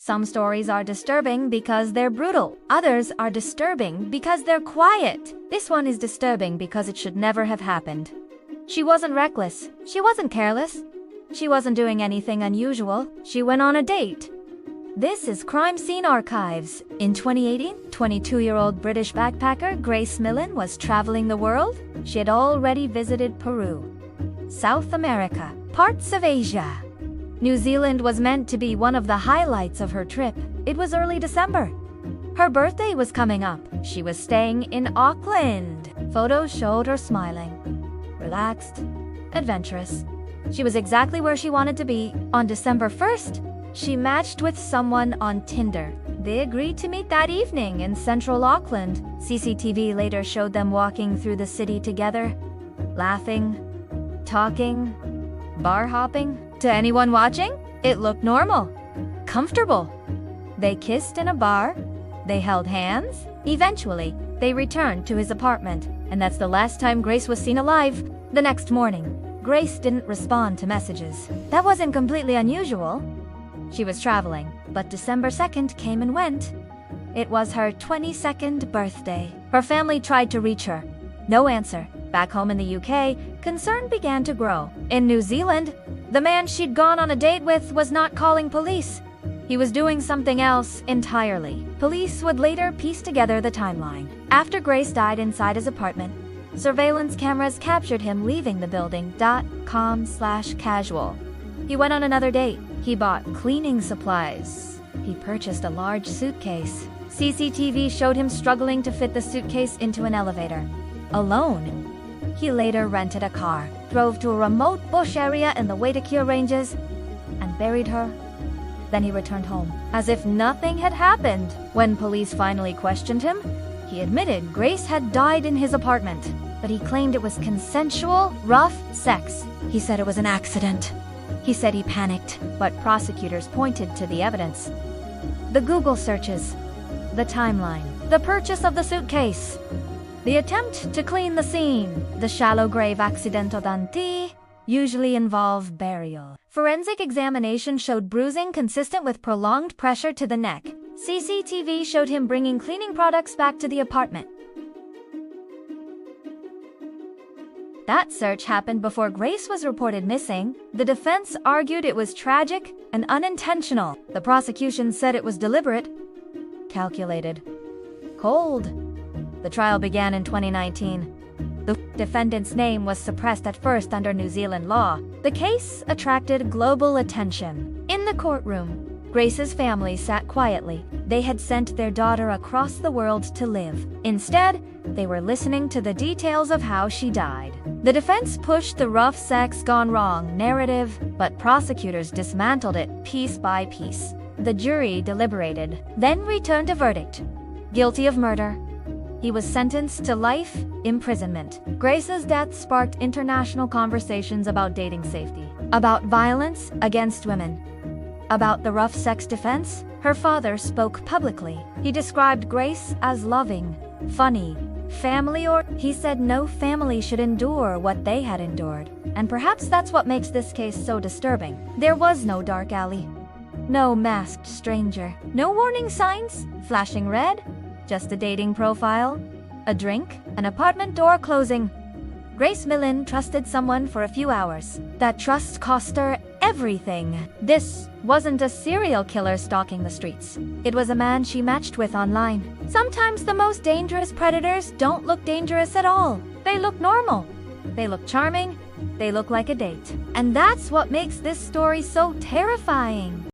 Some stories are disturbing because they're brutal. Others are disturbing because they're quiet. This one is disturbing because it should never have happened. She wasn't reckless. She wasn't careless. She wasn't doing anything unusual. She went on a date. This is Crime Scene Archives. In 2018, 22-year-old British backpacker Grace Millane was traveling the world. She had already visited Peru, South America, parts of Asia. New Zealand was meant to be one of the highlights of her trip. It was early December. Her birthday was coming up. She was staying in Auckland. Photos showed her smiling, relaxed, adventurous. She was exactly where she wanted to be. On December 1st, she matched with someone on Tinder. They agreed to meet that evening in central Auckland. CCTV later showed them walking through the city together, laughing, talking, bar hopping. To anyone watching, it looked normal, comfortable. They kissed in a bar. They held hands. Eventually, they returned to his apartment, and that's the last time Grace was seen alive. The next morning, Grace didn't respond to messages. That wasn't completely unusual. She was traveling, but December 2nd came and went. It was her 22nd birthday. Her family tried to reach her. No answer. Back home in the UK, concern began to grow. In New Zealand, the man she'd gone on a date with was not calling police. He was doing something else entirely. Police would later piece together the timeline. After Grace died inside his apartment, surveillance cameras captured him leaving the building. .com/casual. He went on another date. He bought cleaning supplies. He purchased a large suitcase. CCTV showed him struggling to fit the suitcase into an elevator, alone. He later rented a car, drove to a remote bush area in the Waitākere Ranges, and buried her. Then he returned home, as if nothing had happened. When police finally questioned him, he admitted Grace had died in his apartment, but he claimed it was consensual, rough sex. He said it was an accident. He said he panicked, but prosecutors pointed to the evidence. The Google searches, the timeline, the purchase of the suitcase, the attempt to clean the scene. The shallow grave accidente danti usually involve burial. Forensic examination showed bruising consistent with prolonged pressure to the neck. CCTV showed him bringing cleaning products back to the apartment. That search happened before Grace was reported missing. The defense argued it was tragic and unintentional. The prosecution said it was deliberate, calculated, cold. The trial began in 2019. The defendant's name was suppressed at first under New Zealand law. The case attracted global attention. In the courtroom, Grace's family sat quietly. They had sent their daughter across the world to live. Instead, they were listening to the details of how she died. The defense pushed the rough sex gone wrong narrative, but prosecutors dismantled it piece by piece. The jury deliberated, then returned a verdict: guilty of murder. He was sentenced to life imprisonment. Grace's death sparked international conversations about dating safety, about violence against women, about the rough sex defense. Her father spoke publicly. He described Grace as loving, funny, he said no family should endure what they had endured. And perhaps that's what makes this case so disturbing. There was no dark alley, no masked stranger, no warning signs flashing red, just a dating profile, a drink, an apartment door closing. Grace Millane trusted someone for a few hours. That trust cost her everything. This wasn't a serial killer stalking the streets. It was a man she matched with online. Sometimes the most dangerous predators don't look dangerous at all. They look normal. They look charming. They look like a date. And that's what makes this story so terrifying.